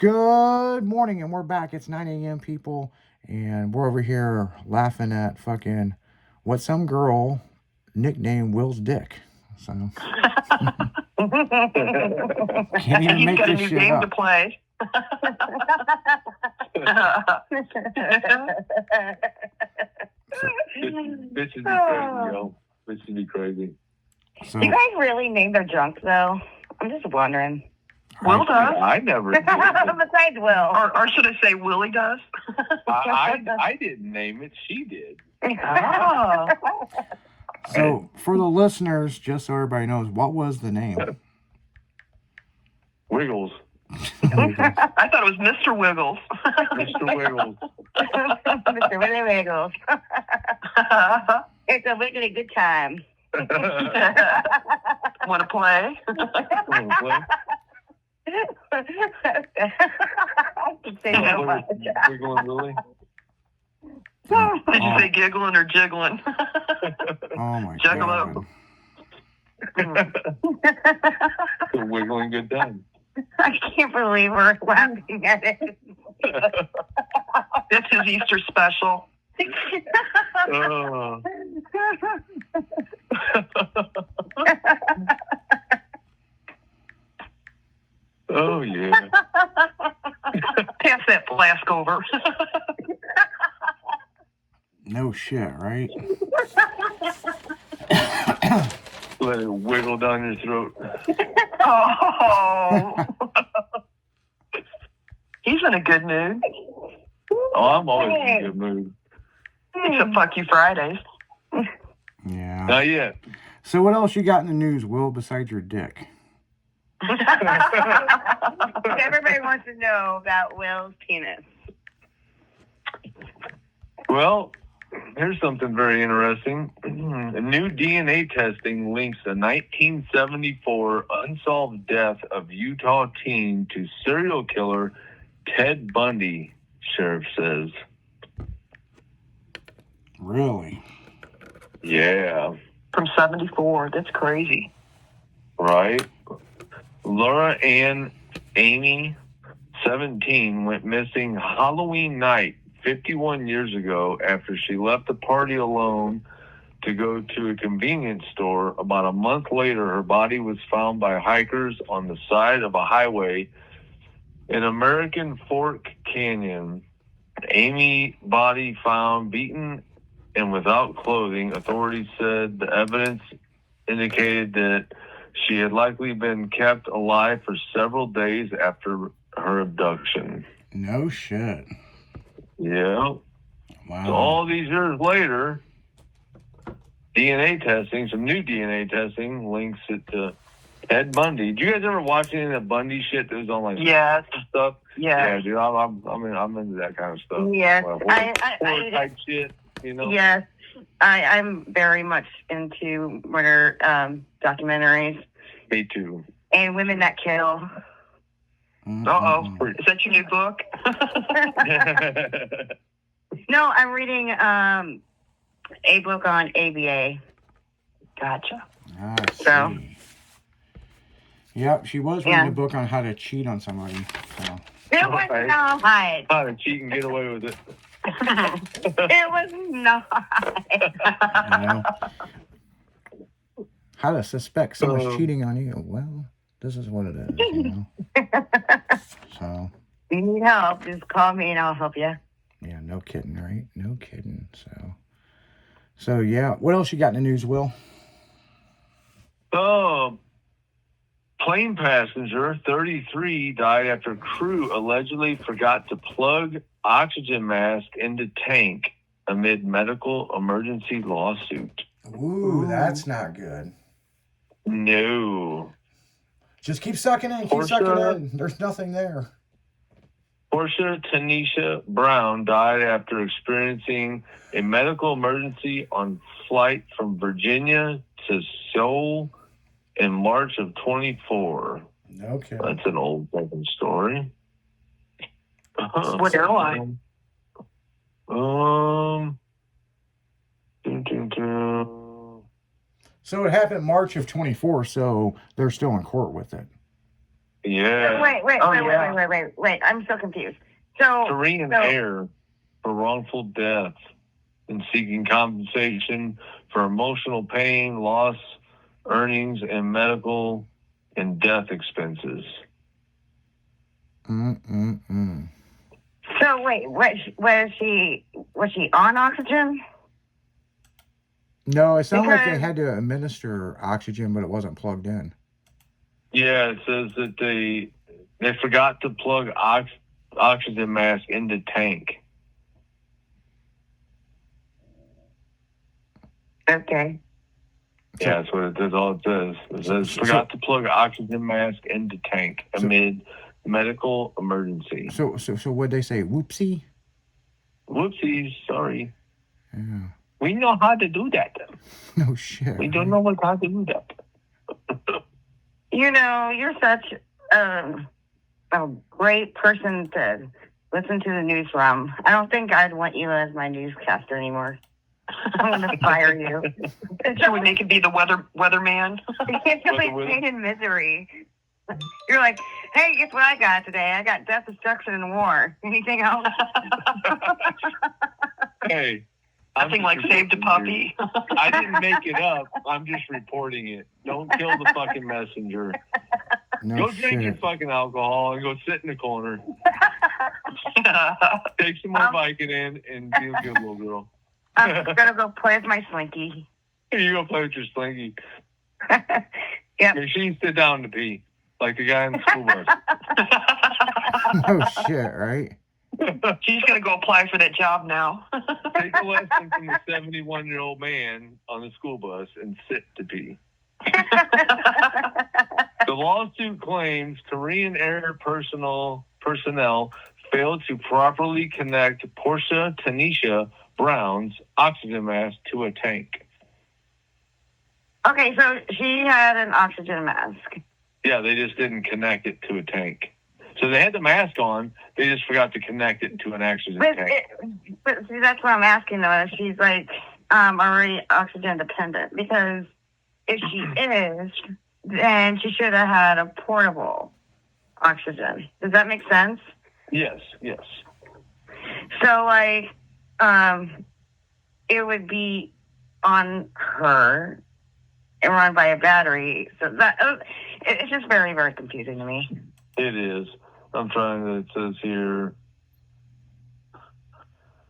Good morning, and we're back. It's 9 a.m., people, and we're over here laughing at fucking what some girl nicknamed Will's dick. So, can't even He's make got a this new shit game up. to play. Bitch would be crazy, yo. Bitch would be crazy. So, Do you guys really name their junk, though? I'm just wondering. Will does. I never did. Besides Will. Or should I say Willie does? I didn't name it. She did. Oh. so for the listeners, just so everybody knows, what was the name? Wiggles. I thought it was Mr. Wiggles. Mr. Wiggles. Mr. Willie Wiggles. It's a really good time. Want to play? I can say so much. Wiggling Willie. Did you say giggling or jiggling? Oh my Juggalo. god! It's a wiggling good time. I can't believe we're laughing at it. That's his Easter special. Oh. Oh, yeah. Pass that flask over. No shit, right? Let it wiggle down your throat. Oh. He's in a good mood. Oh, I'm always in a good mood. Except Fuck You Fridays. Yeah. Not yet. So what else you got in the news, Will, besides your dick? Everybody wants to know about Will's penis. Well, here's something very interesting. A new DNA testing links a 1974 unsolved death of Utah teen to serial killer Ted Bundy, sheriff says. Really? Yeah, From 74. That's crazy. right? Laura Ann Amy, 17, went missing Halloween night 51 years ago after she left the party alone to go to a convenience store. About a month later, her body was found by hikers on the side of a highway in American Fork Canyon. Amy body found beaten and without clothing. Authorities said the evidence indicated that she had likely been kept alive for several days after her abduction. No shit. Yeah. Wow. So all these years later, DNA testing, some new DNA testing, links it to Ted Bundy. Do you guys ever watch any of the Bundy shit that was on like Yes. stuff? Yeah. Yeah, dude, I'm into that kind of stuff. Yes. Horror type shit, you know? Yes. I'm very much into murder documentaries Me too. and women that kill. Uh-oh. Is that your new book? No, I'm reading a book on ABA. Gotcha. I see. So. Yep, she was reading Yeah. a book on how to cheat on somebody. So. It was Right. not. How to cheat and get away with it. It was not. You know? How to suspect someone's So- cheating on you? Well, this is what it is, you know? So, If you need help, just call me and I'll help you. yeah, no kidding, right? No kidding. So yeah. What else you got in the news, Will? Plane passenger 33 died after crew allegedly forgot to plug oxygen mask into tank amid medical emergency lawsuit. Ooh, that's not good. No. Just keep sucking in, keep sucking in. There's nothing there. Portia Tanisha Brown died after experiencing a medical emergency on flight from Virginia to Seoul in March of 24. No kidding. That's an old fucking story. What airline? So it happened March of 24, so they're still in court with it. Yeah. Wait. I'm so confused. So Korean Air for wrongful death and seeking compensation for emotional pain, loss, earnings, and medical and death expenses. So wait, was she on oxygen? No, it sounded like they had to administer oxygen, but it wasn't plugged in. Yeah, it says that they forgot to plug oxygen mask into tank. Okay. Yeah, that's what it says. All it says. It says forgot to plug oxygen mask into tank amid medical emergency. So what'd they say? Whoopsie? Whoopsies, sorry. Yeah. We know how to do that. No shit. We don't know how to do that. You're such a great person to listen to the news from. I don't think I'd want you as my newscaster anymore. I'm going to fire you. Should we make it be the weatherman? It's like pain and misery. You're like, hey, guess what I got today? I got death, destruction, and war. Anything else? Hey. Nothing like saved a puppy. I didn't make it up. I'm just reporting it. Don't kill the fucking messenger. No Go shit. drink your fucking alcohol and go sit in the corner. Take some more Vicodin and be a good little girl. I'm going to go play with my slinky. You go play with your slinky. Yep. Make sure you sit down to pee, like the guy in the school bus. No shit, right? She's going to go apply for that job now. Take a lesson from the 71-year-old man on the school bus and sit to pee. The lawsuit claims Korean Air personnel failed to properly connect Portia Tanisha Brown's oxygen mask to a tank. Okay, so she had an oxygen mask. Yeah, they just didn't connect it to a tank. So they had the mask on, they just forgot to connect it to an oxygen tank. But see, that's what I'm asking though. If she's like already oxygen dependent, because if she is, then she should have had a portable oxygen. Does that make sense? Yes. So it would be on her and run by a battery. So that it's just very, very confusing to me. It is. I'm trying to, it says here.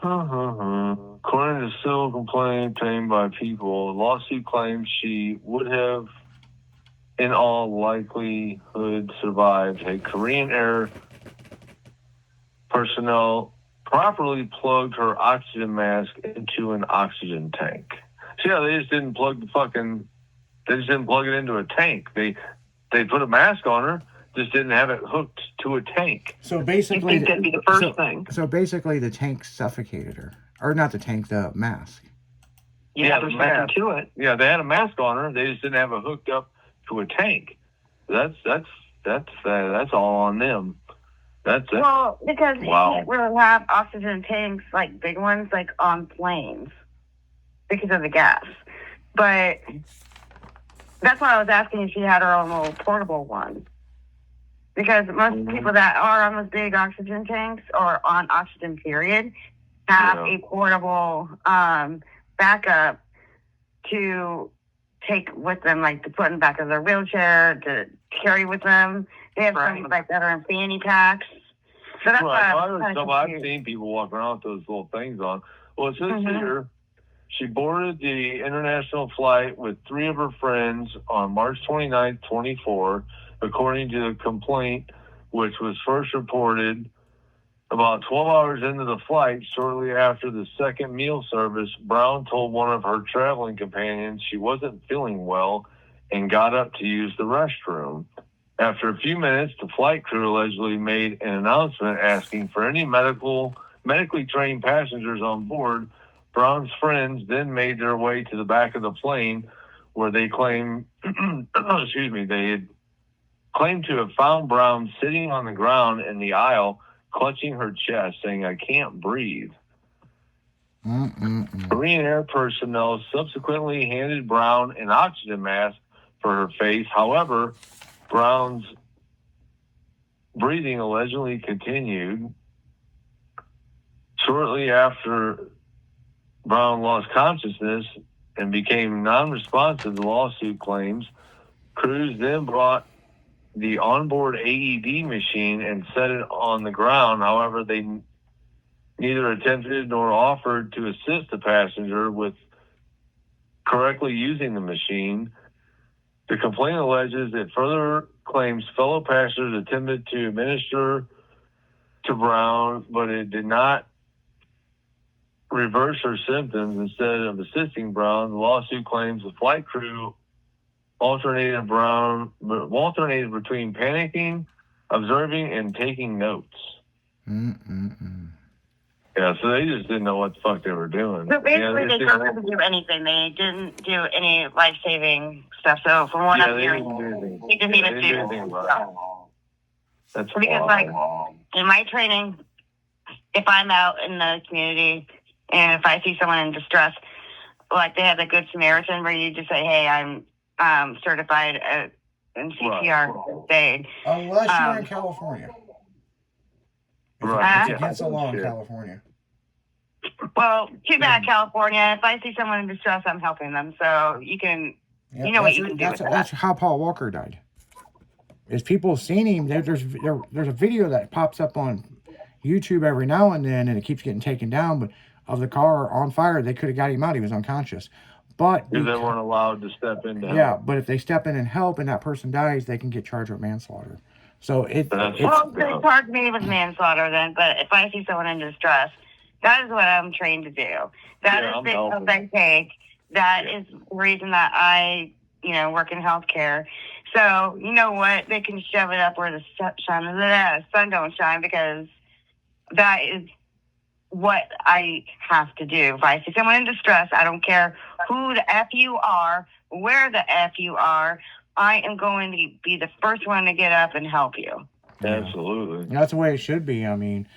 According to civil complaint obtained by people, the lawsuit claims she would have, in all likelihood, survived had Korean Air personnel properly plugged her oxygen mask into an oxygen tank. So yeah, they just didn't plug it into a tank. They put a mask on her, just didn't have it hooked to a tank. So basically, I think that'd be the first thing. So basically, the tank suffocated her, or not the tank, the mask. Yeah, there's nothing to it. Yeah, they had a mask on her. They just didn't have it hooked up to a tank. That's all on them. That's it. Well, because you can't really have oxygen tanks, like big ones, like on planes because of the gas. But that's why I was asking if she had her own little portable one. Because most people that are on those big oxygen tanks or on oxygen period have a portable backup to take with them, like to put in the back of their wheelchair, to carry with them. They have some like that are in fanny packs. So that's why I've seen people walk around with those little things on. Well, it says here, she boarded the international flight with 3 of her friends on March 29th, 24, according to the complaint, which was first reported about 12 hours into the flight. Shortly after the second meal service, Brown told one of her traveling companions she wasn't feeling well and got up to use the restroom. After a few minutes, the flight crew allegedly made an announcement asking for any medically trained passengers on board. Brown's friends then made their way to the back of the plane, where they claimed, they had claimed to have found Brown sitting on the ground in the aisle, clutching her chest, saying, "I can't breathe." Korean Air personnel subsequently handed Brown an oxygen mask for her face. However, Brown's breathing allegedly continued. Shortly after Brown lost consciousness and became non-responsive to lawsuit claims, crews then brought the onboard AED machine and set it on the ground. However, they neither attempted nor offered to assist the passenger with correctly using the machine. The complaint alleges that further claims fellow passengers attempted to administer to Brown, but it did not reverse her symptoms. Instead of assisting Brown, the lawsuit claims the flight crew alternated between panicking, observing, and taking notes. Yeah, so they just didn't know what the fuck they were doing. So basically, they couldn't do anything. They didn't do any life-saving stuff. So from what I'm hearing, they didn't even do anything. That's because, like, in my training, if I'm out in the community and if I see someone in distress, like they have the Good Samaritan where you just say, "Hey, I'm certified in CPR first aid." Unless you're in California. Right. It's against the law in California. Well, too bad, California. If I see someone in distress, I'm helping them. So you can, you know what you can do with that. That's how Paul Walker died. Is people have seen him. There's a video that pops up on YouTube every now and then, and it keeps getting taken down. But of the car on fire, they could have got him out. He was unconscious. But because they weren't allowed to step in to help. Yeah, but if they step in and help, and that person dies, they can get charged with manslaughter. So it's well, they charge me with manslaughter then. But if I see someone in distress, that is what I'm trained to do. That is the oath I take. That is the reason that I, work in healthcare. So you know what? They can shove it up where the sun don't shine, because that is what I have to do. If I see someone in distress, I don't care who the F you are, where the F you are, I am going to be the first one to get up and help you. Absolutely. That's the way it should be. I mean,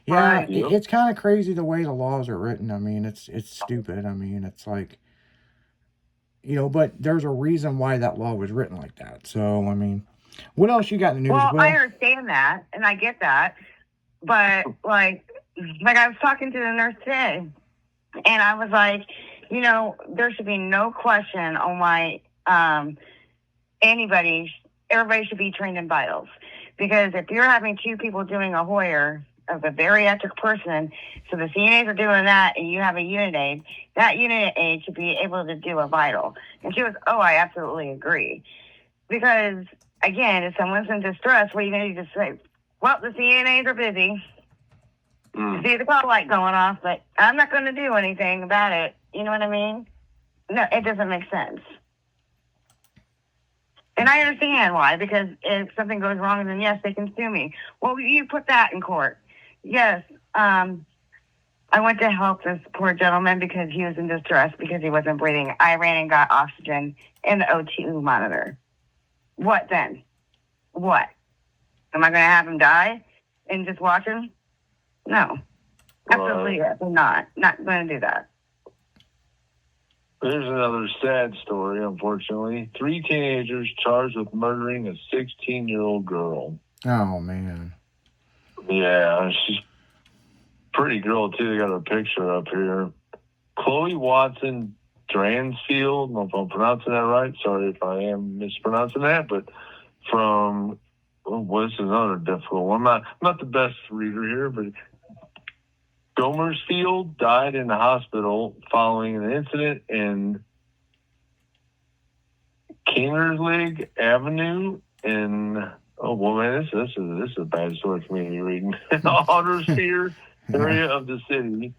it's kind of crazy the way the laws are written. I mean, it's stupid. I mean, it's like, but there's a reason why that law was written like that. So, I mean, what else you got in the news? Well, I understand that, and I get that. But, like I was talking to the nurse today, and I was like, there should be no question on why everybody should be trained in vitals. Because if you're having two people doing a Hoyer of a bariatric person, so the CNAs are doing that, and you have a unit aide, that unit aide should be able to do a vital. And she goes, oh, I absolutely agree. Because, again, if someone's in distress, what are you going to just say? Well, the CNAs are busy. See the call light going off, but I'm not going to do anything about it. You know what I mean? No, it doesn't make sense. And I understand why, because if something goes wrong, then yes, they can sue me. Well, you put that in court. Yes, I went to help this poor gentleman because he was in distress because he wasn't breathing. I ran and got oxygen and the O2 monitor. What then? What? Am I going to have him die and just watch him? No. Absolutely not. Not going to do that. There's another sad story, unfortunately. 3 teenagers charged with murdering a 16-year-old girl. Oh, man. Yeah, she's a pretty girl, too. They got her picture up here. Chloe Watson Dransfield. I don't know if I'm pronouncing that right. Sorry if I am mispronouncing that. But from, this is another difficult one. I'm not the best reader here, but Gomersfield died in the hospital following an incident in Kingerslig Avenue in, this is a bad story for me to be reading. Ottersphere area of the city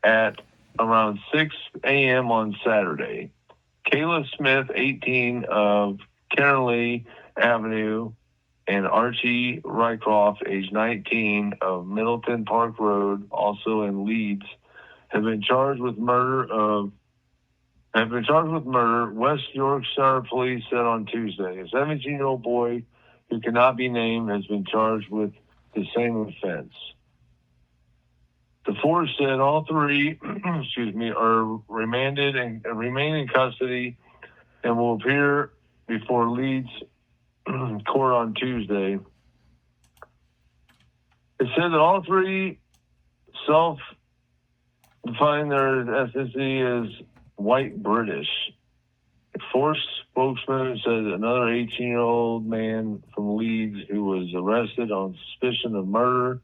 at around 6 a.m. on Saturday. Kayla Smith, 18, of Kingerslig Avenue, and Archie Rycroft, age 19, of Middleton Park Road, also in Leeds, have been charged with murder. West Yorkshire police said on Tuesday. A 17-year-old boy who cannot be named has been charged with the same offense. The force said all 3, are remanded and remain in custody and will appear before Leeds court on Tuesday. It said that all three self-define their ethnicity as white British. A force spokesman said another 18-year-old man from Leeds who was arrested on suspicion of murder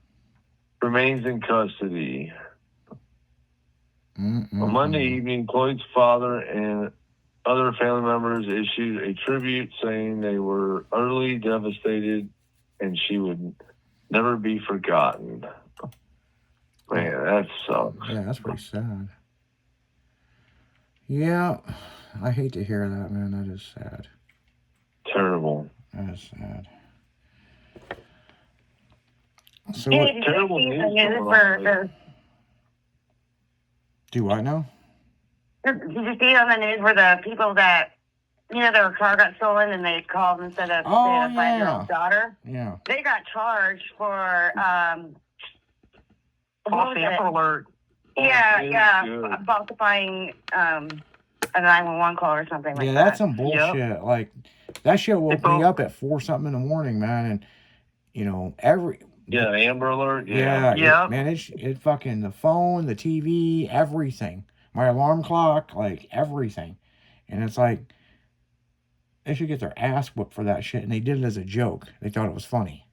remains in custody. On Monday evening, Cloyd's father and other family members issued a tribute saying they were utterly devastated and she would never be forgotten. Man, that sucks. Yeah, that's pretty sad. Yeah, I hate to hear that, man. That is sad. Terrible. That is sad. So Hey, what? did you Terrible see news the news going for on the Do what now? Did you see on the news where the people that, their car got stolen and they called and said that Oh, they had a 5-year-old yeah. daughter? Yeah. They got charged for, False sample alert. falsifying a 911 call or something like Yeah, that. that's some bullshit. Like, that shit woke They me both- up at 4 something in the morning, man. And, every... Yeah, Amber Alert. Yeah, Yep. man, it fucking, the phone, the TV, everything. My alarm clock, like, everything. And it's like, they should get their ass whooped for that shit. And they did it as a joke. They thought it was funny.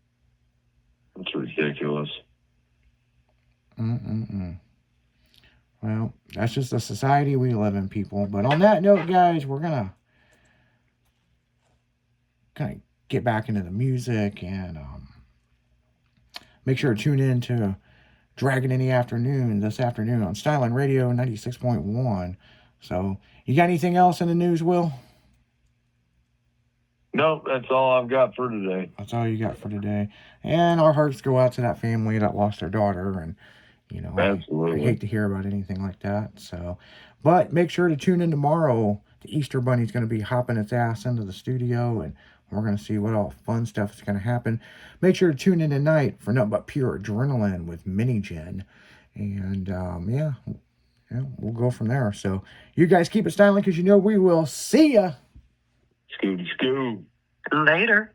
It's ridiculous. Well, that's just the society we live in, people. But on that note, guys, we're gonna kind of get back into the music and make sure to tune in to Dragon in the Afternoon this afternoon on Styling Radio 96.1. So, you got anything else in the news, Will? Nope, that's all I've got for today. That's all you got for today. And our hearts go out to that family that lost their daughter. And, Absolutely. I hate to hear about anything like that. So, but make sure to tune in tomorrow. The Easter Bunny's going to be hopping its ass into the studio. And we're going to see what all fun stuff is going to happen. Make sure to tune in tonight for nothing but pure adrenaline with Minigen. And, we'll go from there. So, you guys keep it styling because we will. See ya. Scooty Scoo. Later.